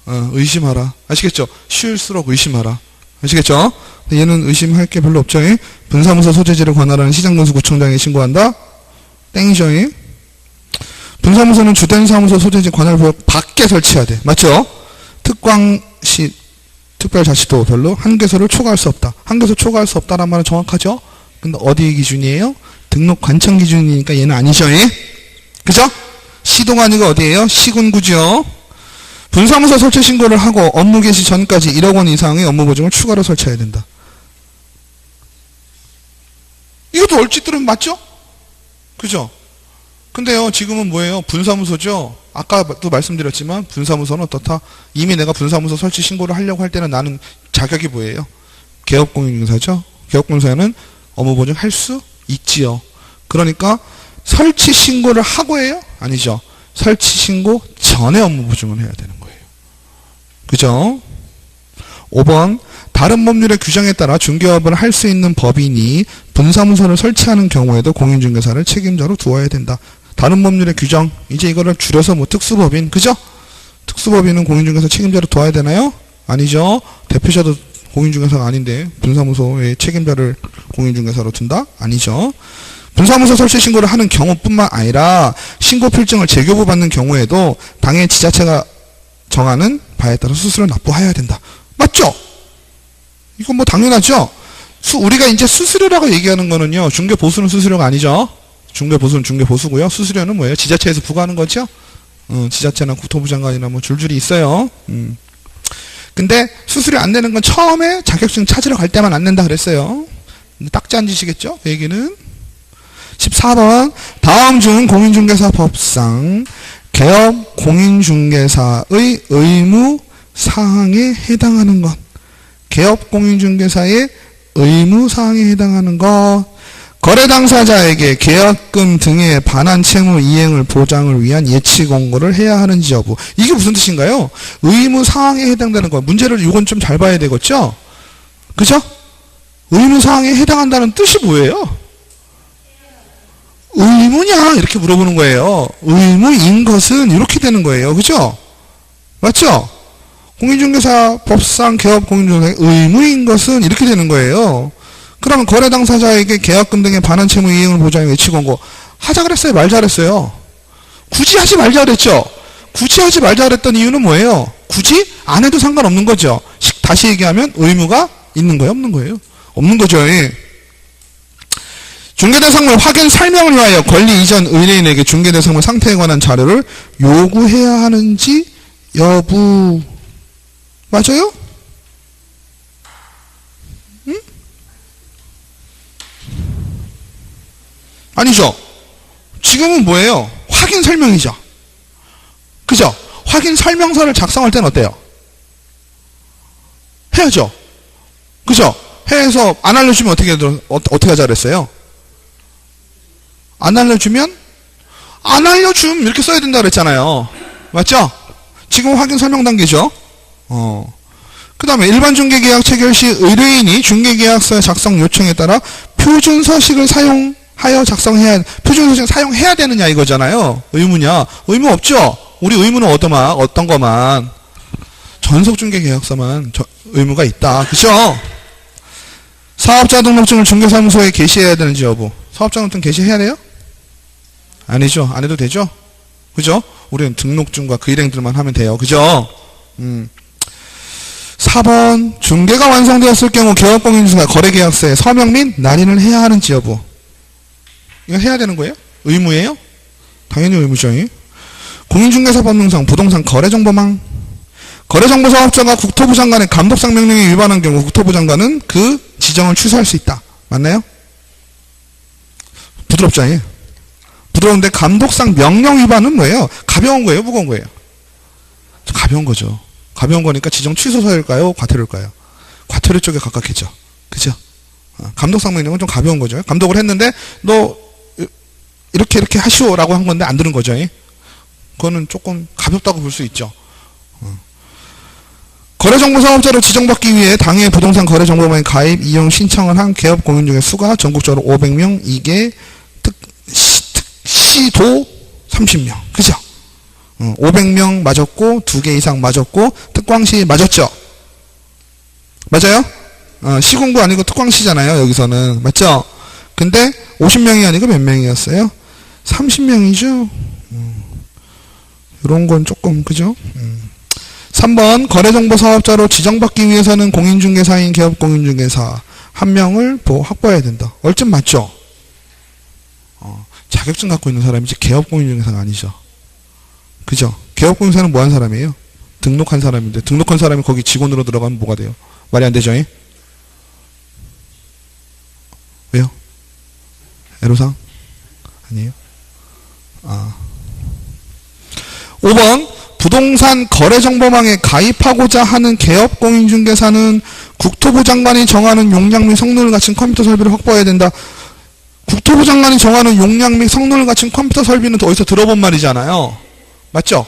의심하라. 아시겠죠? 쉬울수록 의심하라. 아시겠죠? 근데 얘는 의심할 게 별로 없죠? 분사무소 소재지를 관할하는 시장군수구청장에 신고한다? 땡이죠? 분사무소는 주된 사무소 소재지 관할구역 밖에 설치해야 돼. 맞죠? 특광시, 특별자치도 별로 한 개소를 초과할 수 없다. 한 개소 초과할 수 없다란 말은 정확하죠? 근데 어디 기준이에요? 등록 관청 기준이니까 얘는 아니죠? 그죠? 시도가 아니고 어디예요? 시군구죠? 분사무소 설치 신고를 하고 업무 개시 전까지 1억 원 이상의 업무 보증을 추가로 설치해야 된다. 이것도 얼핏 들으면 맞죠? 그죠? 근데요, 지금은 뭐예요? 분사무소죠? 아까도 말씀드렸지만, 분사무소는 어떻다? 이미 내가 분사무소 설치 신고를 하려고 할 때는 나는 자격이 뭐예요? 개업공인중개사죠? 개업공인중개사는 업무 보증할 수 있지요. 그러니까, 설치 신고를 하고 해요? 아니죠. 설치 신고 전에 업무 보증을 해야 되는 거예요. 그죠? 5번. 다른 법률의 규정에 따라 중개업을 할 수 있는 법인이 분사무소를 설치하는 경우에도 공인중개사를 책임자로 두어야 된다. 다른 법률의 규정, 이제 이거를 줄여서 뭐 특수법인, 그죠? 특수법인은 공인중개사 책임자로 두어야 되나요? 아니죠. 대표자도 공인중개사가 아닌데 분사무소의 책임자를 공인중개사로 둔다? 아니죠. 분사무소 설치 신고를 하는 경우뿐만 아니라 신고 필증을 재교부 받는 경우에도 당해 지자체가 정하는 바에 따라 수수료를 납부해야 된다. 맞죠? 이건 뭐 당연하죠? 우리가 이제 수수료라고 얘기하는 거는요, 중개보수는 수수료가 아니죠? 중개보수는 중개보수고요. 수수료는 뭐예요? 지자체에서 부과하는 거죠? 지자체나 국토부 장관이나 뭐 줄줄이 있어요. 근데 수수료 안 내는 건 처음에 자격증 찾으러 갈 때만 안 낸다 그랬어요. 딱지 앉으시겠죠? 그 얘기는. 14번. 다음 중 공인중개사 법상 개업 공인중개사의 의무 사항에 해당하는 것. 개업 공인중개사의 의무 사항에 해당하는 것. 거래 당사자에게 계약금 등의 반환 채무 이행을 보장을 위한 예치 공고를 해야 하는지 여부. 이게 무슨 뜻인가요? 의무 사항에 해당되는 것. 문제를 이건 좀 잘 봐야 되겠죠? 그죠? 의무 사항에 해당한다는 뜻이 뭐예요? 의무냐? 이렇게 물어보는 거예요. 의무인 것은 이렇게 되는 거예요. 그죠? 맞죠? 공인중개사 법상 개업 공인중개사의 의무인 것은 이렇게 되는 거예요. 그러면 거래 당사자에게 계약금 등의 반환 채무 이행을 보장해 예치 공고 하자 그랬어요? 말자 그랬어요? 굳이 하지 말자 그랬죠? 굳이 하지 말자 그랬던 이유는 뭐예요? 굳이 안 해도 상관없는 거죠. 다시 얘기하면 의무가 있는 거예요? 없는 거예요? 없는 거죠. 중개대상물 확인 설명을 위하여 권리 이전 의뢰인에게 중개대상물 상태에 관한 자료를 요구해야 하는지 여부. 맞아요? 응? 아니죠. 지금은 뭐예요? 확인 설명이죠. 그죠? 확인 설명서를 작성할 때는 어때요? 해야죠. 그죠? 해서 안 알려주면 어떻게 하자 그랬어요? 안 알려주면 안 알려줌 이렇게 써야 된다 그랬잖아요. 맞죠? 지금 확인 설명 단계죠. 그 다음에 일반 중개계약 체결 시 의뢰인이 중개계약서 작성 요청에 따라 표준서식을 사용하여 작성해야, 표준서식을 사용해야 되느냐 이거잖아요. 의무냐? 의무 없죠? 우리 의무는 어떤 거만? 전속중개계약서만 의무가 있다. 그죠? 사업자 등록증을 중개사무소에 게시해야 되는지 여부. 사업자 등록증 게시해야 돼요? 아니죠. 안 해도 되죠? 그죠? 우리는 등록증과 그 일행들만 하면 돼요. 그죠? 4번. 중개가 완성되었을 경우 개업공인중개사 거래계약서에 서명 및 날인을 해야 하는지 여부. 이거 해야 되는 거예요? 의무예요? 당연히 의무죠. 공인중개사 법령상 부동산 거래정보망. 거래정보 사업자가 국토부 장관의 감독상 명령에 위반한 경우 국토부 장관은 그 지정을 취소할 수 있다. 맞나요? 부드럽죠? 예? 부드러운데 감독상 명령 위반은 뭐예요? 가벼운 거예요? 무거운 거예요? 가벼운 거죠. 가벼운 거니까 지정 취소사일까요? 과태료일까요? 과태료 쪽에 가깝겠죠. 그죠? 감독상 명령은 좀 가벼운 거죠. 감독을 했는데 너 이렇게 하시오라고 한 건데 안 들은 거죠. 그거는 조금 가볍다고 볼 수 있죠. 거래정보사업자로 지정받기 위해 당해 부동산 거래정보망에 가입, 이용 신청을 한 개업 공인 중에 수가 전국적으로 500명, 이게 시도 30명. 그죠? 500명 맞았고 2개 이상 맞았고 특광시 맞았죠? 맞아요? 시공부 아니고 특광시잖아요. 여기서는. 맞죠? 근데 50명이 아니고 몇 명이었어요? 30명이죠? 이런 건 조금 그죠? 3번 거래정보 사업자로 지정받기 위해서는 공인중개사인 개업공인중개사 한 명을 확보해야 된다. 얼른 맞죠? 자격증 갖고 있는 사람이지 개업공인중개사가 아니죠. 그죠? 개업공인중개사는 뭐 한 사람이에요? 등록한 사람인데 등록한 사람이 거기 직원으로 들어가면 뭐가 돼요? 말이 안 되죠? 왜요? 애로사항? 아니에요? 5번 부동산 거래정보망에 가입하고자 하는 개업공인중개사는 국토부 장관이 정하는 용량 및 성능을 갖춘 컴퓨터 설비를 확보해야 된다. 국토부 장관이 정하는 용량 및 성능을 갖춘 컴퓨터 설비는 어디서 들어본 말이잖아요. 맞죠?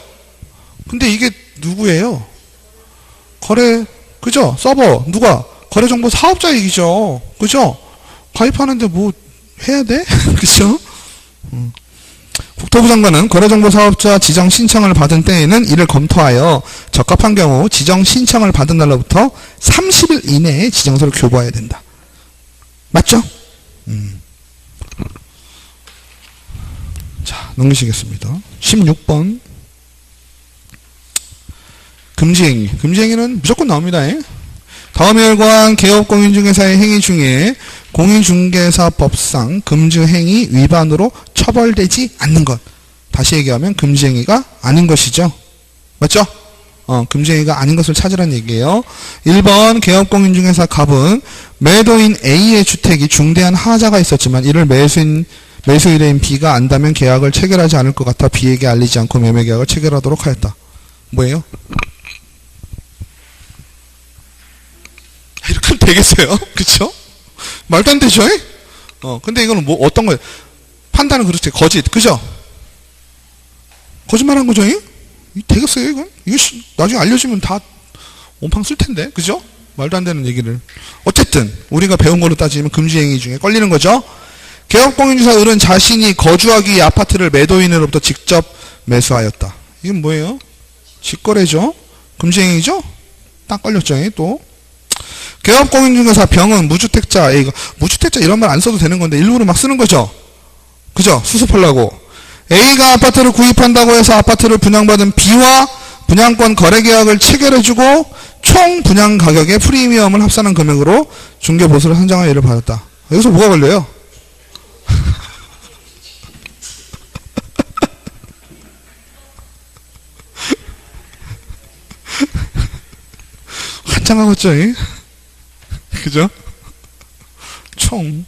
근데 이게 누구예요? 그죠? 서버 누가? 거래정보 사업자 얘기죠. 그죠? 가입하는데 뭐 해야 돼? 그죠? 국토부 장관은 거래정보 사업자 지정 신청을 받은 때에는 이를 검토하여 적합한 경우 지정 신청을 받은 날로부터 30일 이내에 지정서를 교부해야 된다. 맞죠? 자, 넘기시겠습니다. 16번. 금지행위. 금지행위는 무조건 나옵니다. 다음에 열거한 개업공인중개사의 행위 중에 공인중개사법상 금지행위 위반으로 처벌되지 않는 것. 다시 얘기하면 금지행위가 아닌 것이죠. 맞죠? 금지행위가 아닌 것을 찾으라는 얘기예요. 1번 개업공인중개사 갑은 매도인 A의 주택이 중대한 하자가 있었지만 이를 매수일인 B가 안다면 계약을 체결하지 않을 것 같아 B에게 알리지 않고 매매계약을 체결하도록 하였다. 뭐예요? 이렇게 하면 되겠어요? 그쵸? 말도 안 되죠? 근데 이거는 뭐 어떤 거예요? 판단은 그렇지. 거짓. 그죠? 거짓말 한 거죠? 되겠어요, 이건? 이거 나중에 알려주면 다 온팡 쓸 텐데. 그죠? 말도 안 되는 얘기를. 어쨌든, 우리가 배운 걸로 따지면 금지행위 중에 걸리는 거죠? 개업공인중개사 을은 자신이 거주하기 위해 아파트를 매도인으로부터 직접 매수하였다. 이건 뭐예요? 직거래죠? 금지행위죠? 딱 걸렸죠, 또. 개업공인중개사 병은 무주택자 A가, 무주택자 이런 말 안 써도 되는 건데 일부러 막 쓰는 거죠? 그죠? 수습하려고. A가 아파트를 구입한다고 해서 아파트를 분양받은 B와 분양권 거래계약을 체결해주고 총 분양 가격의 프리미엄을 합산한 금액으로 중개보수를 선정한 예를 받았다. 여기서 뭐가 걸려요? 한장하겠죠? 그죠? 총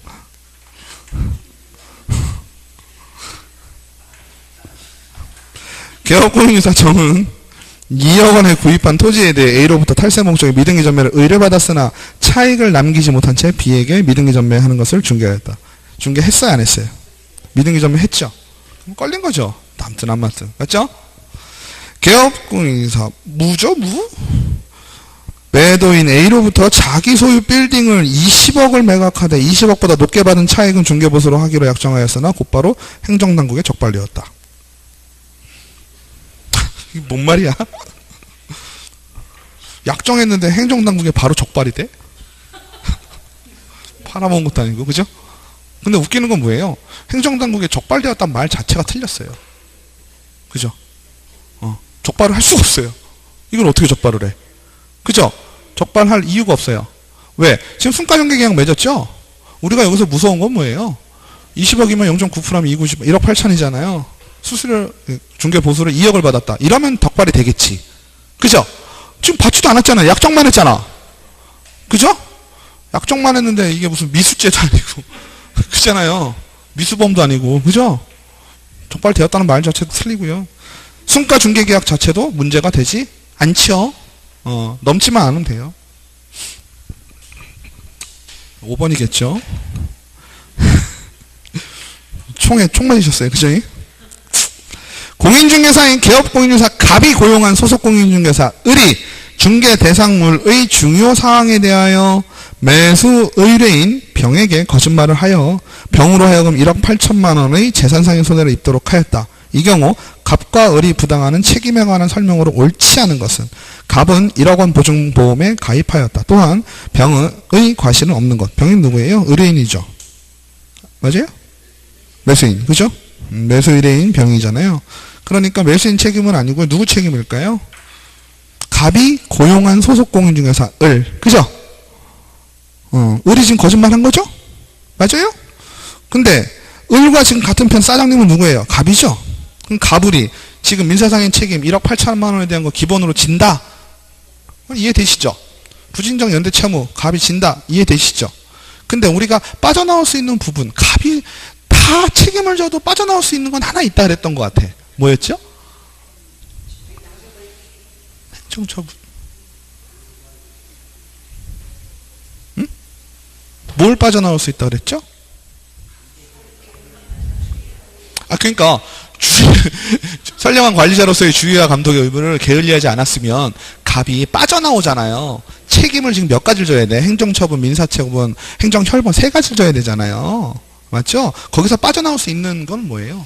개업공인중개사 정은 2억 원에 구입한 토지에 대해 A로부터 탈세 목적의 미등기 전매를 의뢰받았으나 차익을 남기지 못한 채 B에게 미등기 전매하는 것을 중개하였다. 중개했어요? 안 했어요? 미등기 전매했죠? 그럼 걸린 거죠? 남든 안 맞든. 맞죠? 개업공인중개사 무죠? 무? 매도인 A로부터 자기 소유 빌딩을 20억을 매각하되 20억보다 높게 받은 차익은 중개보수로 하기로 약정하였으나 곧바로 행정당국에 적발되었다. 이게 뭔 말이야? 약정했는데 행정당국에 바로 적발이 돼? 팔아먹은 것도 아니고, 그죠? 근데 웃기는 건 뭐예요? 행정당국에 적발되었다는 말 자체가 틀렸어요. 그죠? 적발을 할 수가 없어요. 이걸 어떻게 적발을 해? 그죠? 적발할 이유가 없어요. 왜? 지금 순가정개계약 맺었죠? 우리가 여기서 무서운 건 뭐예요? 20억이면 0.9%하면 1억 8천이잖아요. 수수료, 중개보수를 2억을 받았다. 이러면 덕발이 되겠지. 그죠? 지금 받지도 않았잖아요. 약정만 했잖아. 그죠? 약정만 했는데 이게 무슨 미수죄도 아니고 그렇잖아요. 미수범도 아니고 그죠? 적발되었다는 말 자체도 틀리고요. 순가 중개계약 자체도 문제가 되지 않죠. 넘지만 않으면 돼요. 5번이겠죠. 총 맞으셨어요. 그죠? 공인중개사인 개업공인중개사 갑이 고용한 소속공인중개사 을이 중개 대상물의 중요 사항에 대하여 매수 의뢰인 병에게 거짓말을 하여 병으로 하여금 1억 8천만 원의 재산상의 손해를 입도록 하였다. 이 경우 갑과 을이 부당하는 책임에 관한 설명으로 옳지 않은 것은 갑은 1억 원 보증보험에 가입하였다. 또한 병의 과실은 없는 것. 병이 누구예요? 의뢰인이죠. 맞아요? 매수인. 그죠? 매수 의뢰인 병이잖아요. 그러니까 매수인 책임은 아니고 누구 책임일까요? 갑이 고용한 소속공인중개사 을. 그죠? 을이 지금 거짓말한 거죠? 맞아요? 근데 을과 지금 같은 편 사장님은 누구예요? 갑이죠? 그럼 갑을이 지금 민사상의 책임 1억 8천만 원에 대한 거 기본으로 진다. 이해되시죠? 부진정 연대 채무 갑이 진다. 이해되시죠? 근데 우리가 빠져나올 수 있는 부분 갑이 다 책임을 져도 빠져나올 수 있는 건 하나 있다 그랬던 것 같아. 뭐였죠? 행정처분. 응? 뭘 빠져나올 수 있다 그랬죠? 그러니까 선량한 관리자로서의 주의와 감독의 의무를 게을리하지 않았으면 갑이 빠져나오잖아요. 책임을 지금 몇 가지를 져야 돼? 행정처분, 민사처분, 행정혈번 세 가지를 져야 되잖아요. 맞죠? 거기서 빠져나올 수 있는 건 뭐예요?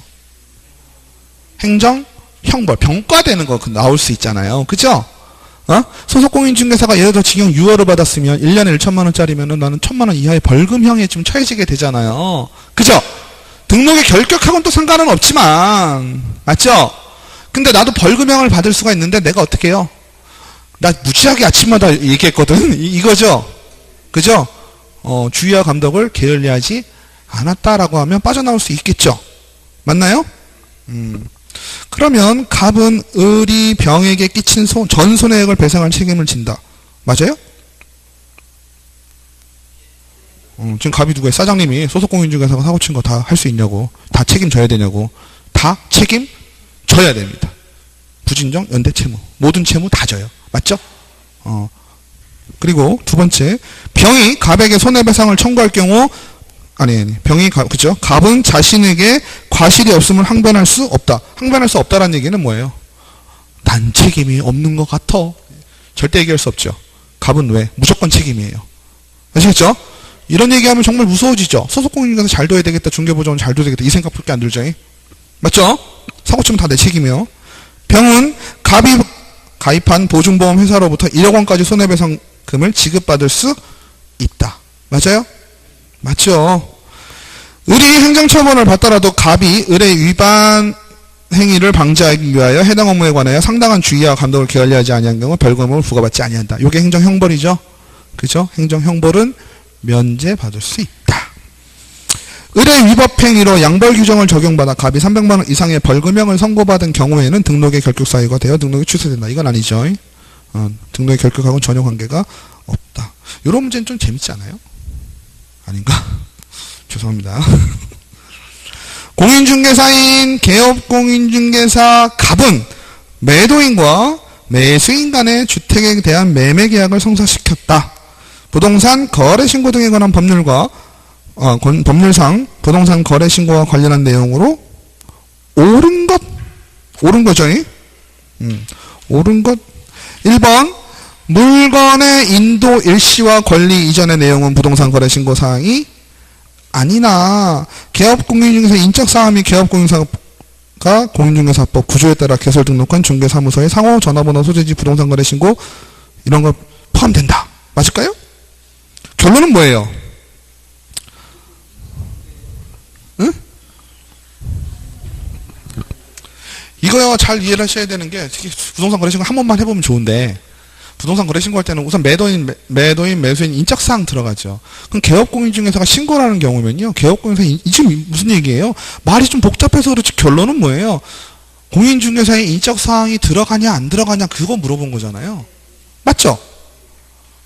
행정, 형벌, 병과되는 거 나올 수 있잖아요. 그죠? 소속공인중개사가 예를 들어 징역 6월을 받았으면 1년에 1천만 원짜리면은 나는 1천만 원 이하의 벌금형에 좀 처해지게 되잖아요. 그죠? 등록의 결격하고는 또 상관은 없지만 맞죠? 근데 나도 벌금형을 받을 수가 있는데 내가 어떻게 해요? 나 무지하게 아침마다 얘기했거든. 이거죠? 그죠? 주의와 감독을 게을리하지 않았다라고 하면 빠져나올 수 있겠죠? 맞나요? 그러면 갑은 을이 병에게 끼친 전 손해액을 배상할 책임을 진다. 맞아요? 지금 갑이 누구예요? 사장님이 소속공인중개사가 사고 친 거 다 할 수 있냐고. 다 책임져야 되냐고. 다 책임져야 됩니다. 부진정, 연대 채무. 모든 채무 다 져요. 맞죠? 그리고 두 번째, 병이 갑에게 손해배상을 청구할 경우 병이 그죠? 갑은 자신에게 과실이 없음을 항변할 수 없다. 항변할 수 없다라는 얘기는 뭐예요? 난 책임이 없는 것 같아. 절대 얘기할 수 없죠. 갑은 왜? 무조건 책임이에요. 아시겠죠? 이런 얘기하면 정말 무서워지죠. 소속공인중개사 잘 둬야 되겠다. 중개보조원 잘 둬야 되겠다. 이 생각밖에 안 들죠. 맞죠? 사고치면 다 내 책임이에요. 병은 갑이 가입한 보증보험 회사로부터 1억 원까지 손해배상금을 지급받을 수 있다. 맞아요? 맞죠? 을이 행정처분을 받더라도 갑이 을의 위반 행위를 방지하기 위하여 해당 업무에 관하여 상당한 주의와 감독을 게을리하지 아니한 경우 벌금을 부과받지 아니한다. 이게 행정형벌이죠. 그죠? 행정형벌은 면제받을 수 있다. 을의 위법행위로 양벌규정을 적용받아 갑이 300만 원 이상의 벌금형을 선고받은 경우에는 등록의 결격 사유가 되어 등록이 취소된다. 이건 아니죠. 등록의 결격하고는 전혀 관계가 없다. 이런 문제는 좀 재밌지 않아요? 아닌가? 죄송합니다. 공인중개사인 개업공인중개사 갑은 매도인과 매수인 간의 주택에 대한 매매계약을 성사시켰다. 부동산 거래신고 등에 관한 법률과 법률상 부동산 거래신고와 관련한 내용으로 옳은 거죠. 옳은 것. 1번 물건의 인도 일시와 권리 이전의 내용은 부동산 거래신고 사항이 아니나 개업공인중개사 인적사항 및 개업공인사가 공인중개사법 구조에 따라 개설 등록한 중개사무소의 상호 전화번호 소재지 부동산 거래신고 이런 거 포함된다. 맞을까요? 결론은 뭐예요? 응? 이거요 잘 이해를 하셔야 되는 게 부동산 거래신고 한 번만 해보면 좋은데 부동산 거래 신고할 때는 우선 매도인, 매수인 인적사항 들어가죠. 그럼 개업공인중개사가 신고를 하는 경우면요. 개업공인중개사 지금 무슨 얘기예요? 말이 좀 복잡해서 그렇지 결론은 뭐예요? 공인중개사의 인적사항이 들어가냐 안 들어가냐 그거 물어본 거잖아요. 맞죠?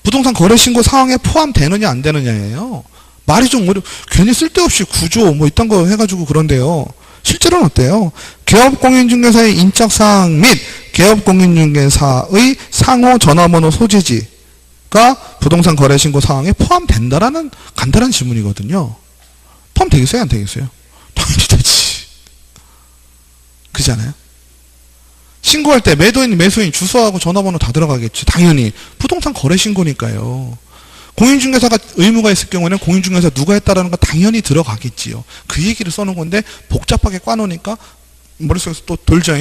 부동산 거래 신고 사항에 포함되느냐 안 되느냐예요. 말이 좀 괜히 쓸데없이 구조 뭐 이딴 거 해가지고 그런데요. 실제로는 어때요? 개업공인중개사의 인적사항 및 개업공인중개사의 상호 전화번호 소지지가 부동산 거래 신고 사항에 포함된다라는 간단한 질문이거든요. 포함되겠어요? 안 되겠어요? 당연히 되지. 그잖아요. 신고할 때 매도인, 매수인 주소하고 전화번호 다 들어가겠지. 당연히. 부동산 거래 신고니까요. 공인중개사가 의무가 있을 경우에는 공인중개사 누가 했다라는 거 당연히 들어가겠지요. 그 얘기를 써놓은 건데 복잡하게 꽈놓으니까 머릿속에서 또 돌죠.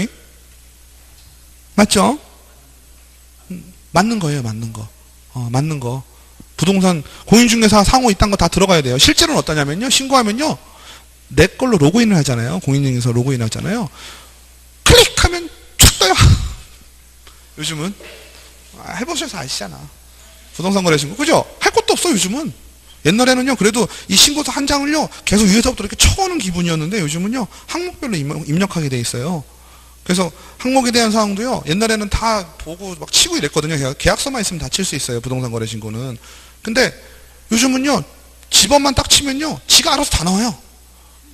맞죠? 맞는 거예요. 맞는 거. 맞는 거. 부동산 공인중개사 상호 이딴 거 다 들어가야 돼요. 실제로는 어떠냐면요. 신고하면요. 내 걸로 로그인을 하잖아요. 공인중개사 로그인 하잖아요. 클릭하면 촥 떠요. 요즘은 해보셔서 아시잖아. 부동산 거래 신고. 그죠? 할 것도 없어 요즘은. 옛날에는요. 그래도 이 신고서 한 장을요. 계속 위에서부터 이렇게 쳐오는 기분이었는데 요즘은요. 항목별로 입력하게 돼 있어요. 그래서 항목에 대한 사항도요. 옛날에는 다 보고 막 치고 이랬거든요. 계약서만 있으면 다 칠 수 있어요. 부동산 거래 신고는. 근데 요즘은요. 집업만 딱 치면요. 지가 알아서 다 나와요.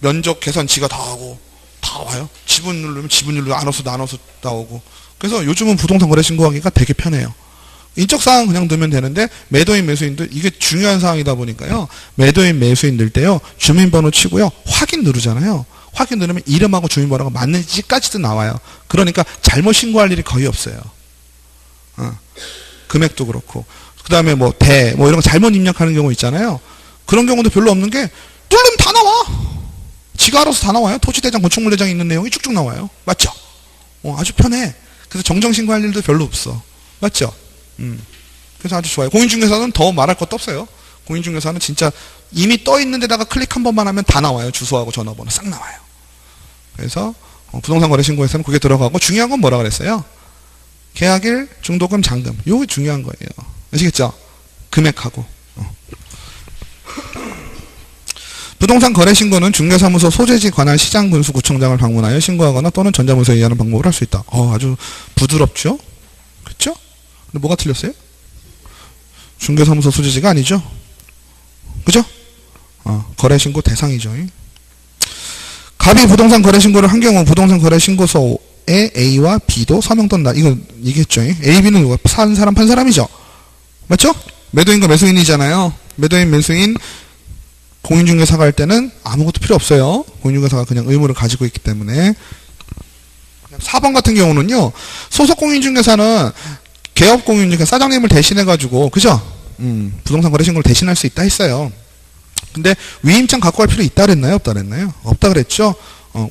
면적 계산 지가 다 하고 다 와요. 지분 누르면 지분 누르면 알아서 나눠서 나오고. 그래서 요즘은 부동산 거래 신고하기가 되게 편해요. 인적사항 그냥 넣으면 되는데 매도인 매수인도 이게 중요한 사항이다 보니까요. 매도인 매수인 넣을 때요. 주민번호 치고요. 확인 누르잖아요. 확인 누르면 이름하고 주민번호가 맞는지까지도 나와요. 그러니까 잘못 신고할 일이 거의 없어요. 금액도 그렇고. 그 다음에 뭐 이런 거 잘못 입력하는 경우 있잖아요. 그런 경우도 별로 없는 게 누르면 다 나와. 지가 알아서 다 나와요. 토지대장, 건축물대장에 있는 내용이 쭉쭉 나와요. 맞죠? 아주 편해. 그래서 정정신고할 일도 별로 없어. 맞죠? 그래서 아주 좋아요. 공인중개사는 더 말할 것도 없어요. 공인중개사는 진짜 이미 떠 있는 데다가 클릭 한 번만 하면 다 나와요. 주소하고 전화번호 싹 나와요. 그래서 부동산 거래 신고에서는 그게 들어가고 중요한 건 뭐라 그랬어요? 계약일, 중도금, 잔금. 요게 중요한 거예요. 아시겠죠? 금액하고. 부동산 거래 신고는 중개사무소 소재지 관할 시장군수구청장을 방문하여 신고하거나 또는 전자문서에 의하는 방법을 할 수 있다. 아주 부드럽죠? 그렇죠? 근데 뭐가 틀렸어요? 중개사무소 소재지가 아니죠? 그죠? 거래 신고 대상이죠. 갑이 부동산 거래 신고를 한 경우 부동산 거래 신고서에 A와 B도 서명 또는 이거 얘기했죠. A, B는 누가? 산 사람, 판 사람이죠. 맞죠? 매도인과 매수인이잖아요. 매도인, 매수인 공인중개사가 할 때는 아무것도 필요 없어요. 공인중개사가 그냥 의무를 가지고 있기 때문에. 4번 같은 경우는요. 소속 공인중개사는 개업 공인중개사 사장님을 대신해가지고 그죠? 부동산 거래 신고를 대신할 수 있다 했어요. 근데 위임장 갖고 갈 필요 있다 그랬나요? 없다 그랬나요? 없다 그랬죠?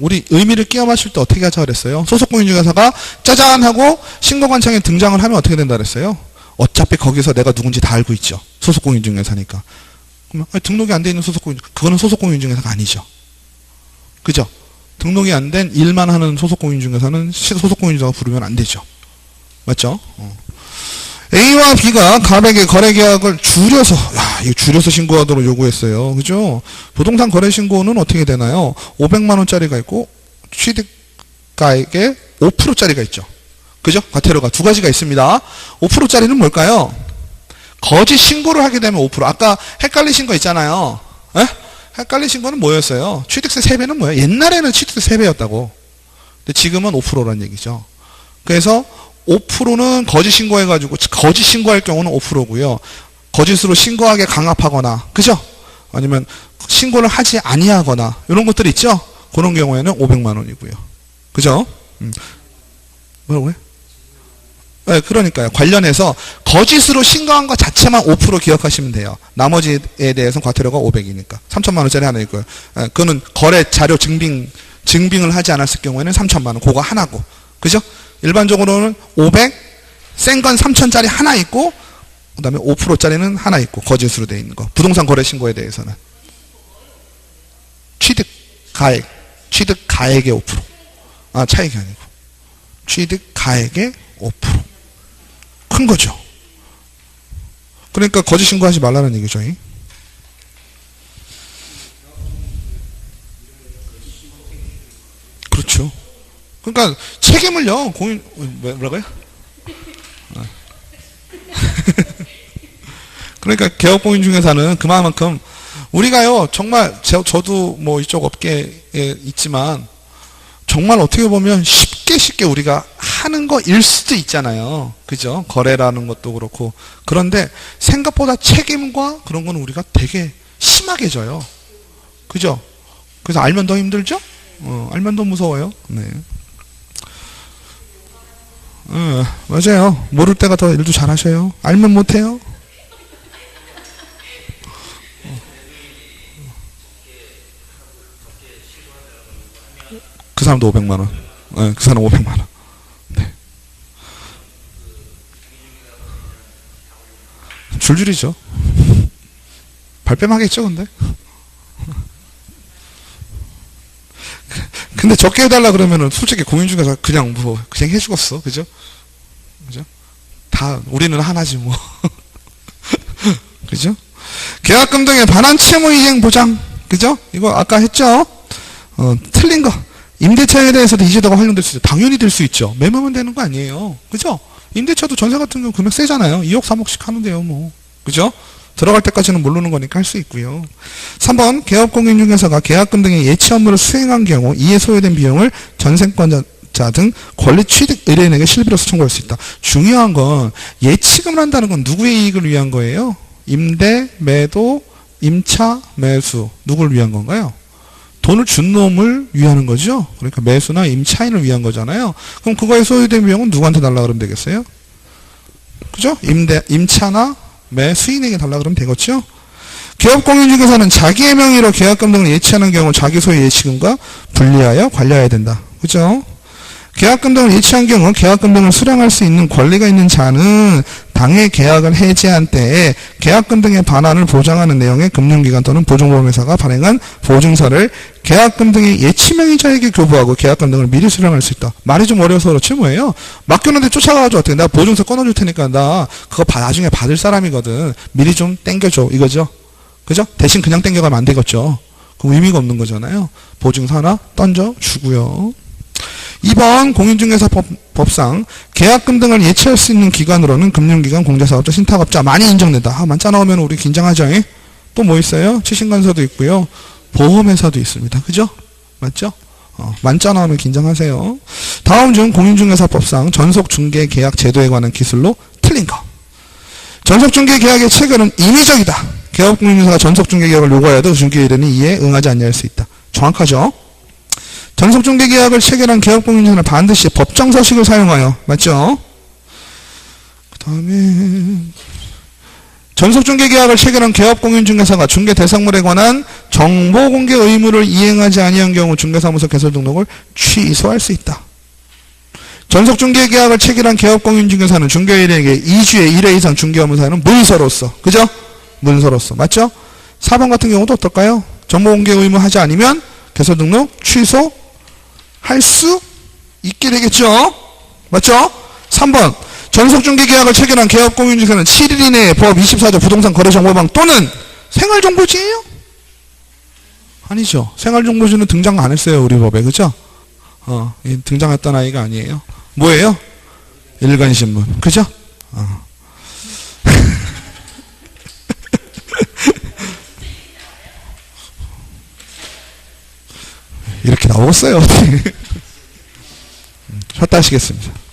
우리 의미를 끼워 맞출 때 어떻게 하자 그랬어요? 소속 공인중개사가 짜잔 하고 신고관청에 등장을 하면 어떻게 된다 그랬어요? 어차피 거기서 내가 누군지 다 알고 있죠. 소속 공인중개사니까. 그러면 등록이 안 돼 있는 소속 공인중개사, 그거는 소속 공인중개사가 아니죠. 그죠? 등록이 안 된 일만 하는 소속 공인중개사는 소속 공인중개사가 부르면 안 되죠. 맞죠? A와 B가 갑에게 거래계약을 줄여서 줄여서 신고하도록 요구했어요. 그죠? 부동산 거래 신고는 어떻게 되나요? 500만 원짜리가 있고 취득가액에 5%짜리가 있죠. 그죠? 과태료가 두 가지가 있습니다. 5%짜리는 뭘까요? 거짓 신고를 하게 되면 5%. 아까 헷갈리신 거 있잖아요. 에? 헷갈리신 거는 뭐였어요? 취득세 3배는 뭐예요? 옛날에는 취득세 3배였다고. 근데 지금은 5%라는 얘기죠. 그래서 5%는 거짓 신고해가지고 거짓 신고할 경우는 5%고요. 거짓으로 신고하게 강압하거나, 그죠? 아니면 신고를 하지 아니하거나 이런 것들 있죠? 그런 경우에는 500만 원이고요. 그죠? 뭐라고요? 네, 그러니까요. 관련해서 거짓으로 신고한 것 자체만 5% 기억하시면 돼요. 나머지에 대해서는 과태료가 500이니까. 3천만 원짜리 하나 있고요. 네, 그거는 거래 자료 증빙을 하지 않았을 경우에는 3천만 원. 그거 하나고. 그죠? 일반적으로는 500, 센 건 3천짜리 하나 있고, 그 다음에 5%짜리는 하나 있고, 거짓으로 되어 있는 거. 부동산 거래 신고에 대해서는. 취득가액의 5%. 차익이 아니고. 취득가액의 5%. 큰 거죠. 그러니까 거짓 신고하지 말라는 얘기죠. 그렇죠. 그러니까 책임을요. 뭐라고요? 그러니까 개업공인 중개사는 그만큼 우리가요 정말 저도 뭐 이쪽 업계에 있지만 정말 어떻게 보면 쉽게 우리가 하는 거일 수도 있잖아요. 그죠? 거래라는 것도 그렇고. 그런데 생각보다 책임과 그런 거는 우리가 되게 심하게 져요. 그죠? 그래서 알면 더 힘들죠? 알면 더 무서워요. 네. 맞아요. 모를 때가 더 일도 잘하셔요. 알면 못해요. 그 사람도 500만원. 네, 그 사람 500만원. 네. 줄줄이죠. 발뺌하겠죠, 근데. 근데 적게 해달라 그러면은 솔직히 공인중개사 그냥 그냥 해주겠어. 그죠? 그죠? 다, 우리는 하나지 뭐. 그죠? 계약금 등의 반환 채무 이행 보장. 그죠? 이거 아까 했죠? 틀린 거. 임대차에 대해서도 이주도가 활용될 수 있죠. 당연히 될 수 있죠. 매매면 되는 거 아니에요. 그죠? 임대차도 전세 같은 경우 금액 세잖아요. 2억, 3억씩 하는데요, 뭐. 그죠? 들어갈 때까지는 모르는 거니까 할 수 있고요. 3번, 개업공인중개사가 계약금 등의 예치 업무를 수행한 경우 이에 소요된 비용을 전세권자 등 권리 취득 의뢰인에게 실비로서 청구할 수 있다. 중요한 건 예치금을 한다는 건 누구의 이익을 위한 거예요? 임대, 매도, 임차, 매수. 누굴 위한 건가요? 돈을 준 놈을 위하는 거죠. 그러니까 매수나 임차인을 위한 거잖아요. 그럼 그거에 소요된 비용은 누구한테 달라 그러면 되겠어요? 그죠? 임차나 수인에게 달라 그러면 되겠죠? 개업공인중개사는 자기의 명의로 계약금 등을 예치하는 경우 자기 소유 예치금과 분리하여 관리해야 된다. 그죠? 계약금 등을 예치한 경우 계약금 등을 수령할 수 있는 권리가 있는 자는 당해 계약을 해지한 때에 계약금 등의 반환을 보장하는 내용의 금융기관 또는 보증보험회사가 발행한 보증서를 계약금 등의 예치명의자에게 교부하고 계약금 등을 미리 수령할 수 있다. 말이 좀 어려워서 그렇지 뭐예요. 맡겼는데 쫓아가가지고 어떻게 내가 보증서 꺼내줄 테니까 나 그거 나중에 받을 사람이거든. 미리 좀 땡겨줘 이거죠. 그죠? 대신 그냥 땡겨가면 안 되겠죠. 그럼 의미가 없는 거잖아요. 보증서 하나 던져주고요. 2번 공인중개사법상 계약금 등을 예치할 수 있는 기관으로는 금융기관, 공제사업자, 신탁업자 많이 인정된다. 만자 나오면 우리 긴장하죠. 또 뭐 있어요? 치신관서도 있고요. 보험회사도 있습니다. 그죠? 맞죠? 만자 나오면 긴장하세요. 다음 중 공인중개사법상 전속중개계약 제도에 관한 기술로 틀린 거. 전속중개계약의 체결은 임의적이다. 개업공인중개사가 전속중개계약을 요구하여도 중개의뢰인이 이에 응하지 않을 수 있다. 정확하죠? 전속중개계약을 체결한 개업공인중개사는 반드시 법정서식을 사용하여 맞죠? 그 다음에 전속중개계약을 체결한 개업공인중개사가 중개대상물에 관한 정보공개 의무를 이행하지 아니한 경우 중개사무소 개설 등록을 취소할 수 있다. 전속중개계약을 체결한 개업공인중개사는 중개의뢰인에게 2주에 1회 이상 중개업무사는 문서로서 그죠? 문서로서 맞죠? 4번 같은 경우도 어떨까요? 정보공개 의무 하지 않으면 개설 등록 취소 할 수 있게 되겠죠? 맞죠? 3번 전속중개계약을 체결한 개업공인중개사는 7일 이내에 법 24조 부동산 거래정보방 또는 생활정보지예요? 아니죠. 생활정보지는 등장 안 했어요. 우리 법에. 그죠? 등장했던 아이가 아니에요. 뭐예요? 일간신문. 그죠? 이렇게 나오겠어요. 쉬었다 하시겠습니다.